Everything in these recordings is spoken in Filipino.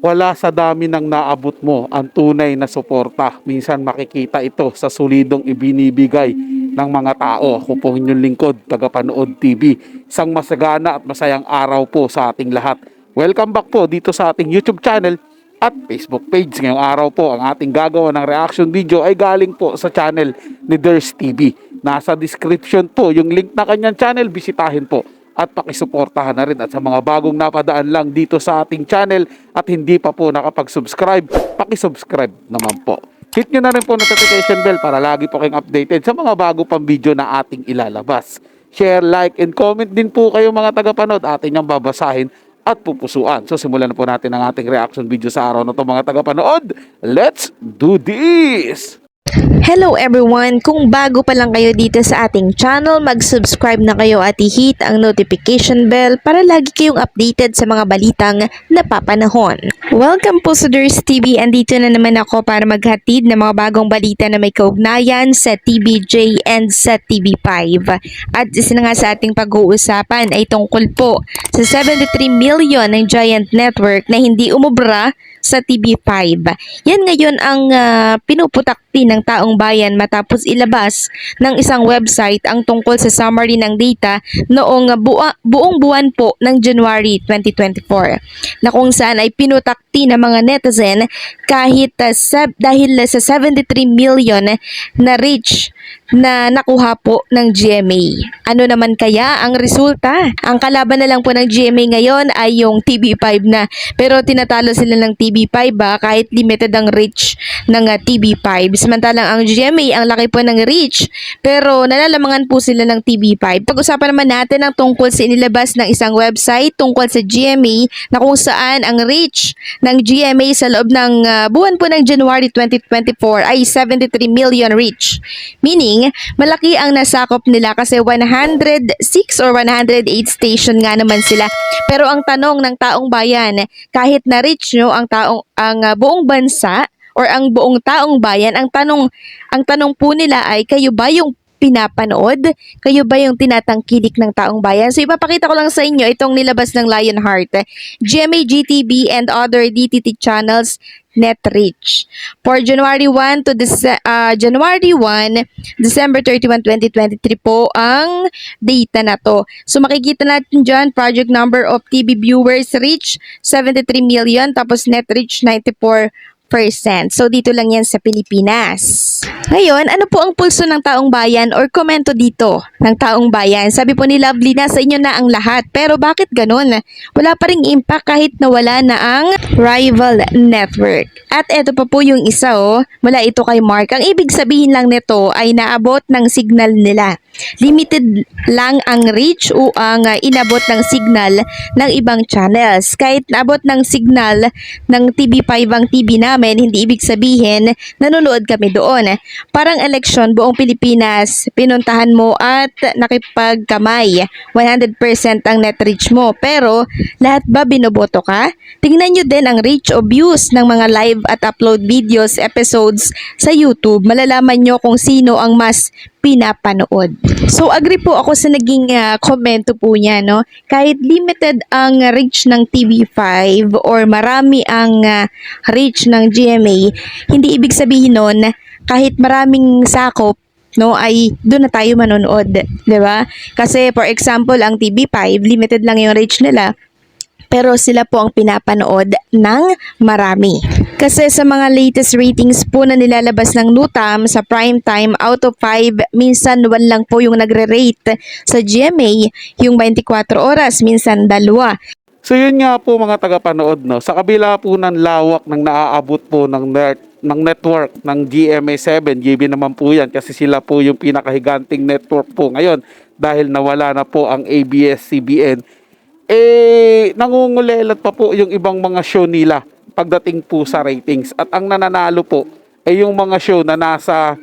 wala sa dami ng naabot mo ang tunay na suporta. Minsan makikita ito sa solidong ibinibigay ng mga tao. Ako po inyong lingkod, tagapanood TV. Isang masagana at masayang araw po sa ating lahat. Welcome back po dito sa ating YouTube channel at Facebook page. Ngayong araw po, ang ating gagawa ng reaction video ay galing po sa channel ni Ders TV. Nasa description po yung link na kanyang channel, bisitahin po at pakisuportahan na rin. At sa mga bagong napadaan lang dito sa ating channel at hindi pa po nakapag-subscribe, pakisubscribe naman po. Hit nyo na rin po notification bell para lagi po kayong updated sa mga bago pang video na ating ilalabas. Share, like, and comment din po kayo mga tagapanood. Atin yung babasahin at pupusuan. So simulan na po natin ang ating reaction video sa araw na to mga tagapanood. Let's do this! Hello everyone! Kung bago pa lang kayo dito sa ating channel, mag-subscribe na kayo at i-hit ang notification bell para lagi kayong updated sa mga balitang napapanahon. Welcome po sa Ders TV. Andito na naman ako para maghatid ng mga bagong balita na may kaugnayan sa TVJ and sa TV5. At isa na nga sa ating pag-uusapan ay tungkol po sa 73 million ng Giant Network na hindi umubra sa TV5. Yan ngayon ang pinuputakti ng taong bayan matapos ilabas ng isang website ang tungkol sa summary ng data noong buong buwan po ng January 2024 na kung saan ay pinutakti ng mga netizen kahit dahil sa 73 million na reach na nakuha po ng GMA. Ano naman kaya ang resulta? Ang kalaban na lang po ng GMA ngayon ay yung TV5 na. Pero tinatalo sila ng TV5 kahit limited ang reach ng TV5. Samantalang ang GMA ang laki po ng reach pero nalalamangan po sila ng TV5. Pag-usapan naman natin ang tungkol sa inilabas ng isang website tungkol sa GMA na kung saan ang reach ng GMA sa loob ng buwan po ng January 2024 ay 73 million reach. Meaning, malaki ang nasakop nila kasi 106 or 108 station nga naman sila. Pero ang tanong ng taong bayan, kahit na-reach nyo ang buong bansa or ang buong taong bayan, ang tanong po nila ay kayo ba yung pinapanood? Kayo ba yung tinatangkilik ng taong bayan? So ipapakita ko lang sa inyo itong nilabas ng Lionheart, GMA, GTV, and other DTT channels net reach. For January 1 to January 1, December 31, 2023 po ang data na to. So makikita natin dyan, project number of TV viewers reach 73 million, tapos net reach 94%. So dito lang yan sa Pilipinas. Ngayon, ano po ang pulso ng taong bayan or komento dito ng taong bayan? Sabi po ni Lovely na sa inyo na ang lahat. Pero bakit ganun? Wala pa ring impact kahit nawala na ang rival network. At eto pa po yung isa mula ito kay Mark. Ang ibig sabihin lang nito ay naabot ng signal nila. Limited lang ang reach o ang inabot ng signal ng ibang channels. Kahit naabot ng signal ng TV5 ang TV namin, hindi ibig sabihin nanonood kami doon. Parang eleksyon, buong Pilipinas, pinuntahan mo at nakipagkamay. 100% ang net reach mo. Pero, lahat ba binoboto ka? Tingnan nyo din ang reach o views ng mga live at upload videos, episodes sa YouTube. Malalaman nyo kung sino ang mas pinapanood. So, agree po ako sa naging komento po niya, no? Kahit limited ang reach ng TV5 or marami ang reach ng GMA, hindi ibig sabihin nun, kahit maraming sakop, no, ay doon na tayo manonood, 'di ba? Kasi for example, ang TV5 limited lang yung reach nila, pero sila po ang pinapanood ng marami. Kasi sa mga latest ratings po na nilalabas ng Nutam sa prime time, out of 5, minsan 1 lang po yung nagre-rate. Sa GMA, yung 24 oras, minsan 2. So yun nga po mga tagapanood, no? Sa kabila po ng lawak ng naaabot po ng network ng GMA7, GB naman po yan kasi sila po yung pinakahiganting network po ngayon dahil nawala na po ang ABS-CBN. Nangungulelat pa po yung ibang mga show nila pagdating po sa ratings. At ang nananalo po ay yung mga show na nasa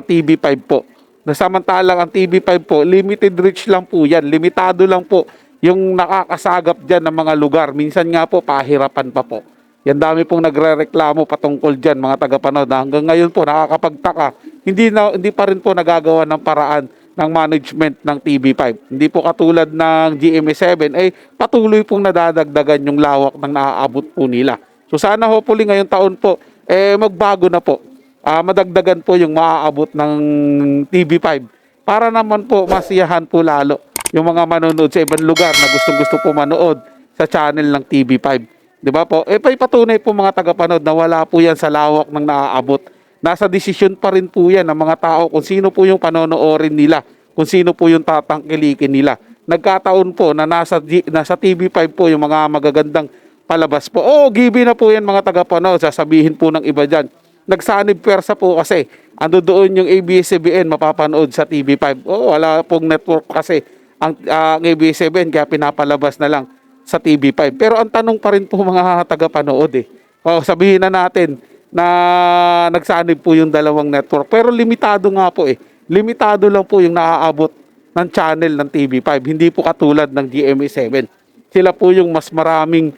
TV5 po. Samantalang ang TV5 po, limited reach lang po yan. Limitado lang po yung nakakasagap dyan ng mga lugar. Minsan nga po, pahirapan pa po. Yan dami pong nagrereklamo patungkol dyan mga tagapanood. Hanggang ngayon po nakakapagtaka. Hindi pa rin po nagagawa ng paraan ng management ng TV5. Hindi po katulad ng GMA7 ay patuloy pong nadadagdagan yung lawak ng naaabot po nila. So sana hopefully ngayong taon po, magbago na po. Madagdagan po yung maaabot ng TV5 para naman po masiyahan po lalo yung mga manonood sa ibang lugar na gustong-gusto po manood sa channel ng TV5. 'Di ba po? Patunay po mga tagapanood na wala po yan sa lawak ng naaabot. Nasa desisyon pa rin po yan ng mga tao kung sino po yung panonoorin nila, kung sino po yung tatangkilikin nila. Nagkataon po na nasa TV5 po yung mga magagandang palabas po. Gibi na po yan mga tagapanood, sasabihin po ng iba dyan. Nagsanib pwersa po kasi ando doon yung ABS-CBN mapapanood sa TV5. Wala pong network kasi ang ABS-CBN kaya pinapalabas na lang sa TV5. Pero ang tanong pa rin po mga tagapanood sabihin na natin na nagsanib po yung dalawang network. Pero limitado nga po Limitado lang po yung naaabot ng channel ng TV5. Hindi po katulad ng GMA7. Sila po yung mas maraming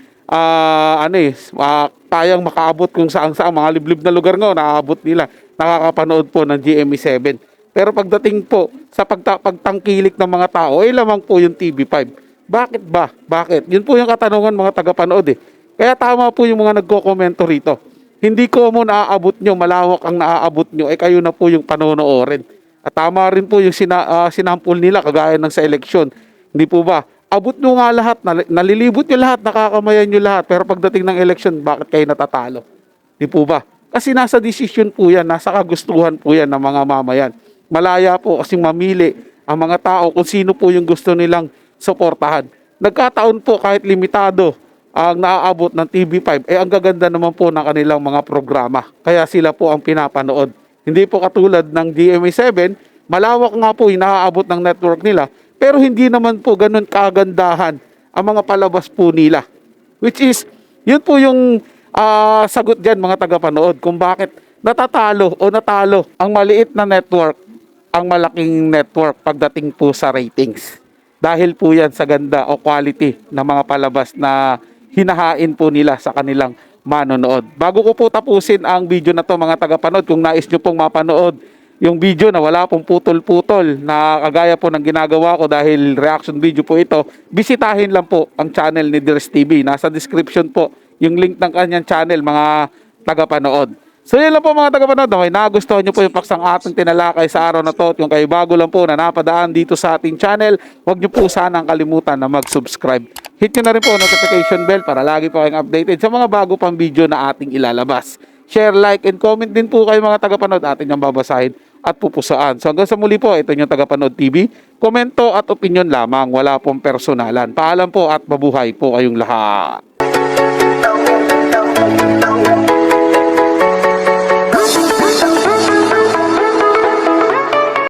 kayang makaabot kung saan mga liblib na lugar nga naaabot nila. Nakakapanood po ng GMA7. Pero pagdating po sa pagtangkilik ng mga tao, lamang po yung TV5. Bakit ba? Bakit? Yun po yung katanungan mga tagapanood Kaya tama po yung mga nagko-komento rito. Hindi ko mo naaabot nyo, malawak ang naaabot nyo, kayo na po yung panonoorin. At tama rin po yung sinampul nila kagaya ng sa eleksyon. Hindi po ba? Abot nyo nga lahat, nalilibot nyo lahat, nakakamayan nyo lahat. Pero pagdating ng eleksyon, bakit kayo natatalo? Hindi po ba? Kasi nasa desisyon po yan, nasa kagustuhan po yan ng mga mamayan. Malaya po kasing mamili ang mga tao kung sino po yung gusto nilang suportahan. Nagkataon po kahit limitado ang naaabot ng TV5, ang gaganda naman po ng kanilang mga programa. Kaya sila po ang pinapanood. Hindi po katulad ng GMA7, malawak nga po yung naaabot ng network nila, pero hindi naman po ganun kagandahan ang mga palabas po nila. Which is, yun po yung sagot dyan mga tagapanood kung bakit natatalo o natalo ang maliit na network, ang malaking network pagdating po sa ratings. Dahil po yan sa ganda o quality ng mga palabas na hinahain po nila sa kanilang manonood. Bago ko po tapusin ang video na to mga tagapanood, kung nais nyo pong mapanood yung video na wala pong putol-putol na kagaya po ng ginagawa ko dahil reaction video po ito, bisitahin lang po ang channel ni Ders TV. Nasa description po yung link ng kanyang channel mga tagapanood. So yun lang po mga tagapanood, may nagustuhan nyo po yung paksang ating tinalakay sa araw na to. At kung kayo bago lang po na napadaan dito sa ating channel, huwag nyo po sanang kalimutan na mag-subscribe. Hit nyo na rin po ang notification bell para lagi po kayong updated sa mga bago pang video na ating ilalabas. Share, like, and comment din po kayo mga tagapanood, atin yung babasahin at pupusaan. So hanggang sa muli po, ito yung Tagapanood TV. Komento at opinion lamang, wala pong personalan. Paalam po at mabuhay po kayong lahat.